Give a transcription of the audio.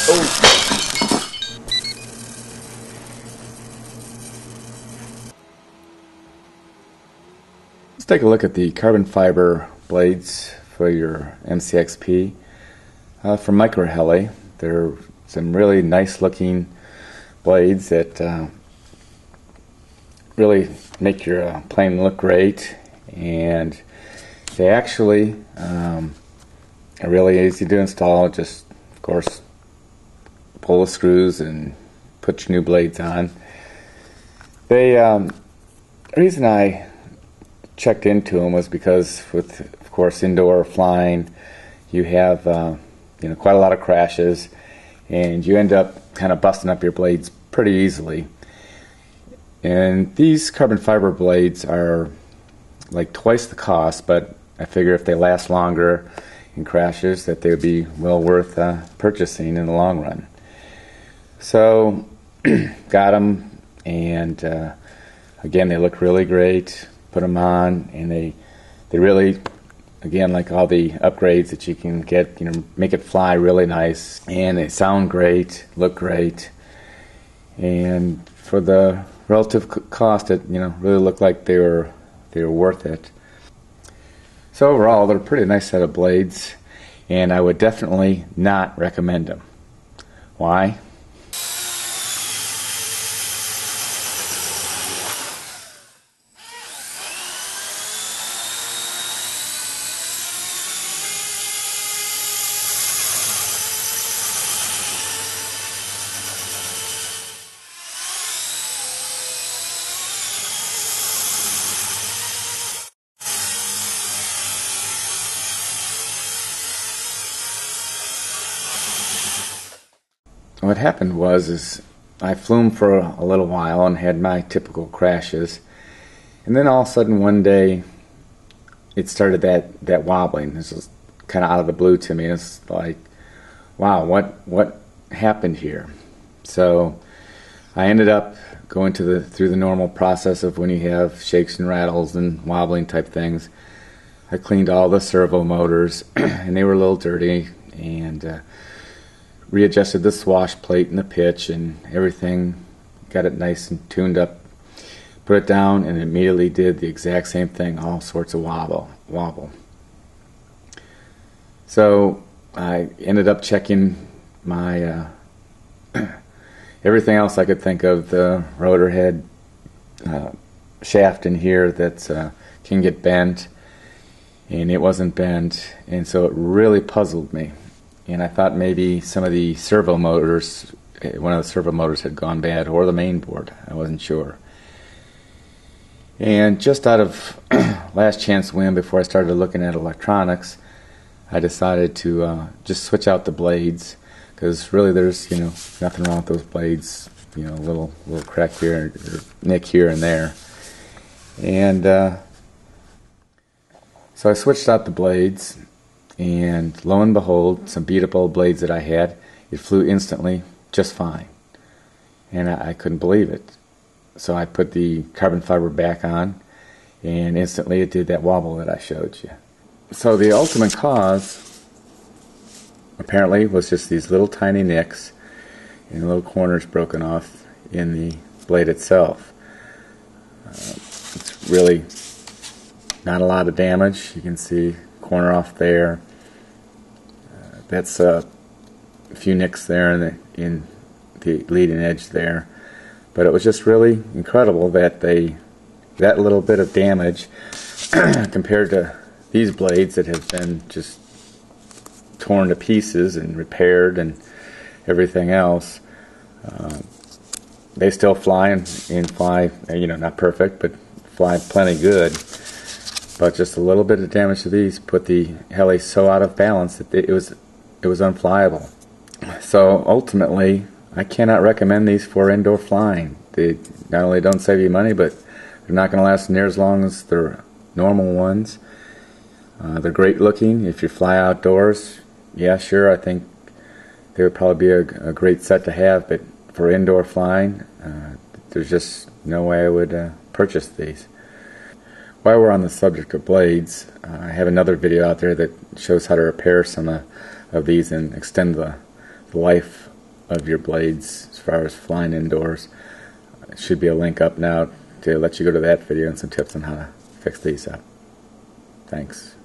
Let's take a look at the carbon fiber blades for your mCPX from MicroHeli. They're some really nice looking blades that really make your plane look great, and they actually are really easy to install. Just, of course, pull the screws and put your new blades on. The reason I checked into them was because, with, of course, indoor flying, you have quite a lot of crashes, and you end up kind of busting up your blades pretty easily. And these carbon fiber blades are like twice the cost, but I figure if they last longer in crashes that they would be well worth purchasing in the long run. So got them, and again, they look really great. Put them on, and they really, again, like all the upgrades that you can get, make it fly really nice, and they sound great, look great, and for the relative cost, it really looked like they were worth it. So overall, they're a pretty nice set of blades, and I would definitely not recommend them. Why? What happened was I flew them for a little while and had my typical crashes, and then all of a sudden one day it started that wobbling. This was kind of out of the blue to me. It's like, wow, what happened here? So I ended up going through the normal process of when you have shakes and rattles and wobbling type things. I cleaned all the servo motors and they were a little dirty, and readjusted the swash plate and the pitch and everything, got it nice and tuned up, put it down, and immediately did the exact same thing, all sorts of wobble. So I ended up checking my everything else I could think of, the rotor head shaft in here that can get bent, and it wasn't bent, and so it really puzzled me. And I thought maybe some of the servo motors, one of the servo motors had gone bad, or the main board. I wasn't sure. And just out of last chance win, before I started looking at electronics, I decided to just switch out the blades, because really there's nothing wrong with those blades. A little crack here, or nick here and there. And so I switched out the blades. And lo and behold, some beat up old blades that I had, it flew instantly just fine. And I couldn't believe it. So I put the carbon fiber back on, and instantly it did that wobble that I showed you. So the ultimate cause, apparently, was just these little tiny nicks and little corners broken off in the blade itself. It's really not a lot of damage. You can see corner off there. That's a few nicks there in the leading edge there, but it was just really incredible that that little bit of damage compared to these blades that have been just torn to pieces and repaired and everything else. They still fly and fly, not perfect, but fly plenty good. But just a little bit of damage to these put the heli so out of balance that it was unflyable. So ultimately, I cannot recommend these for indoor flying. They not only don't save you money, but they're not going to last near as long as their normal ones. They're great looking if you fly outdoors. Yeah, sure, I think they would probably be a great set to have, but for indoor flying, there's just no way I would purchase these. While we're on the subject of blades, I have another video out there that shows how to repair some of these and extend the life of your blades as far as flying indoors. There should be a link up now to let you go to that video and some tips on how to fix these up. Thanks.